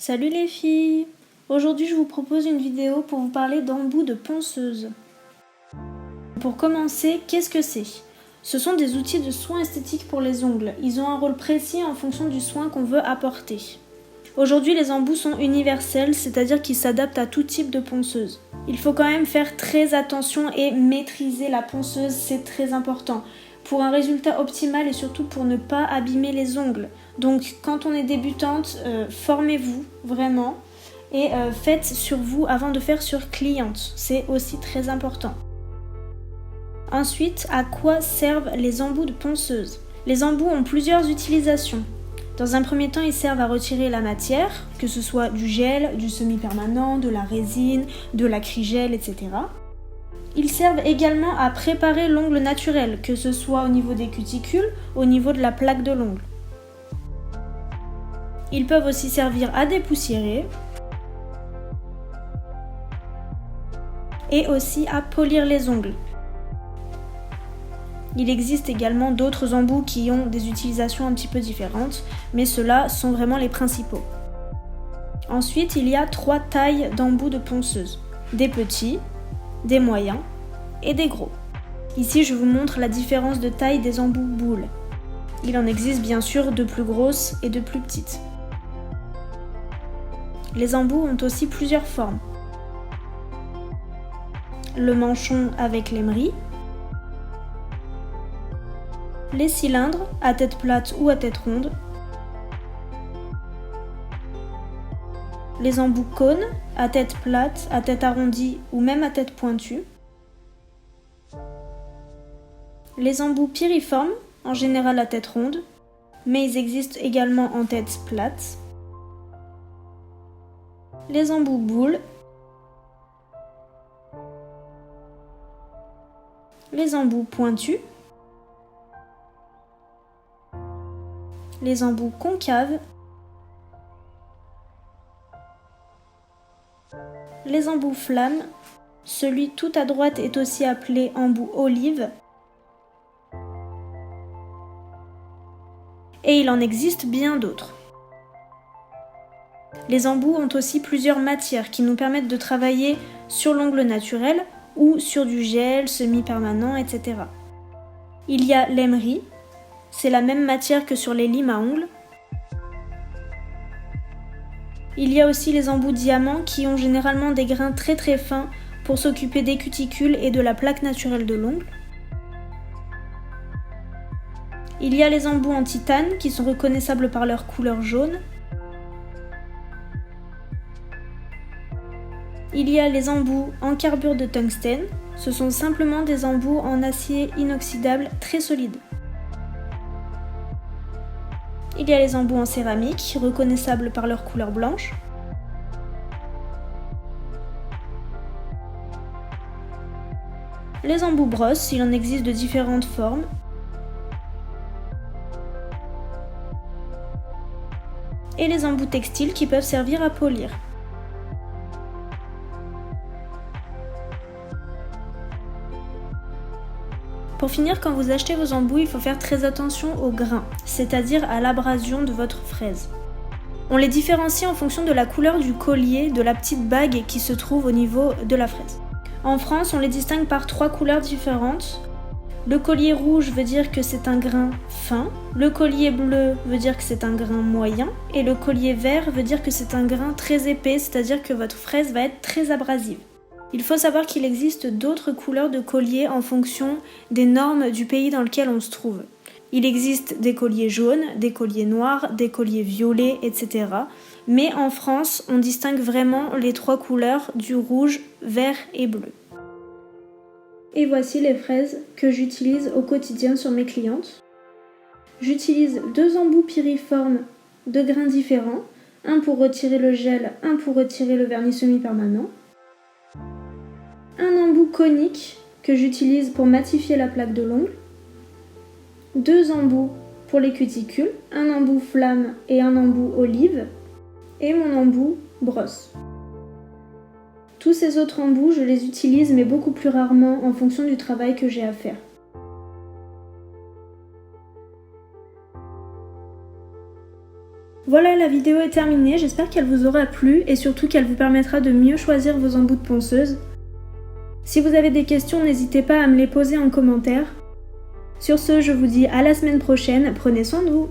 Salut les filles! Aujourd'hui je vous propose une vidéo pour vous parler d'embouts de ponceuse. Pour commencer, qu'est-ce que c'est? Ce sont des outils de soins esthétiques pour les ongles. Ils ont un rôle précis en fonction du soin qu'on veut apporter. Aujourd'hui les embouts sont universels, c'est-à-dire qu'ils s'adaptent à tout type de ponceuse. Il faut quand même faire très attention et maîtriser la ponceuse, c'est très important. Pour un résultat optimal et surtout pour ne pas abîmer les ongles. Donc quand on est débutante, formez-vous vraiment et faites sur vous avant de faire sur cliente. C'est aussi très important. Ensuite, à quoi servent les embouts de ponceuse? Les embouts ont plusieurs utilisations. Dans un premier temps, ils servent à retirer la matière, que ce soit du gel, du semi-permanent, de la résine, de l'acrygel, etc. Ils servent également à préparer l'ongle naturel, que ce soit au niveau des cuticules, au niveau de la plaque de l'ongle. Ils peuvent aussi servir à dépoussiérer et aussi à polir les ongles. Il existe également d'autres embouts qui ont des utilisations un petit peu différentes, mais ceux-là sont vraiment les principaux. Ensuite, il y a 3 tailles d'embouts de ponceuse. Des petits, des moyens et des gros. Ici, je vous montre la différence de taille des embouts boules. Il en existe bien sûr de plus grosses et de plus petites. Les embouts ont aussi plusieurs formes. Le manchon avec l'émery, les cylindres à tête plate ou à tête ronde, les embouts cônes à tête plate, à tête arrondie ou même à tête pointue, les embouts piriformes, en général à tête ronde, mais ils existent également en tête plate, les embouts boules, les embouts pointus, les embouts concaves, les embouts flammes, celui tout à droite est aussi appelé embout olive, et il en existe bien d'autres. Les embouts ont aussi plusieurs matières qui nous permettent de travailler sur l'ongle naturel ou sur du gel, semi-permanent, etc. Il y a l'émery, c'est la même matière que sur les limes à ongles. Il y a aussi les embouts diamants qui ont généralement des grains très très fins pour s'occuper des cuticules et de la plaque naturelle de l'ongle. Il y a les embouts en titane qui sont reconnaissables par leur couleur jaune. Il y a les embouts en carbure de tungstène, ce sont simplement des embouts en acier inoxydable très solides. Il y a les embouts en céramique, reconnaissables par leur couleur blanche. Les embouts brosses, il en existe de différentes formes. Et les embouts textiles qui peuvent servir à polir. Pour finir, quand vous achetez vos embouts, il faut faire très attention au grain, c'est-à-dire à l'abrasion de votre fraise. On les différencie en fonction de la couleur du collier de la petite bague qui se trouve au niveau de la fraise. En France, on les distingue par 3 couleurs différentes. Le collier rouge veut dire que c'est un grain fin, le collier bleu veut dire que c'est un grain moyen, et le collier vert veut dire que c'est un grain très épais, c'est-à-dire que votre fraise va être très abrasive. Il faut savoir qu'il existe d'autres couleurs de colliers en fonction des normes du pays dans lequel on se trouve. Il existe des colliers jaunes, des colliers noirs, des colliers violets, etc. Mais en France, on distingue vraiment les 3 couleurs du rouge, vert et bleu. Et voici les fraises que j'utilise au quotidien sur mes clientes. J'utilise 2 embouts piriformes de grains différents, un pour retirer le gel, un pour retirer le vernis semi-permanent. Un embout conique que j'utilise pour matifier la plaque de l'ongle. 2 embouts pour les cuticules, un embout flamme et un embout olive. Et mon embout brosse. Tous ces autres embouts, je les utilise mais beaucoup plus rarement en fonction du travail que j'ai à faire. Voilà, la vidéo est terminée, j'espère qu'elle vous aura plu et surtout qu'elle vous permettra de mieux choisir vos embouts de ponceuse. Si vous avez des questions, n'hésitez pas à me les poser en commentaire. Sur ce, je vous dis à la semaine prochaine, prenez soin de vous.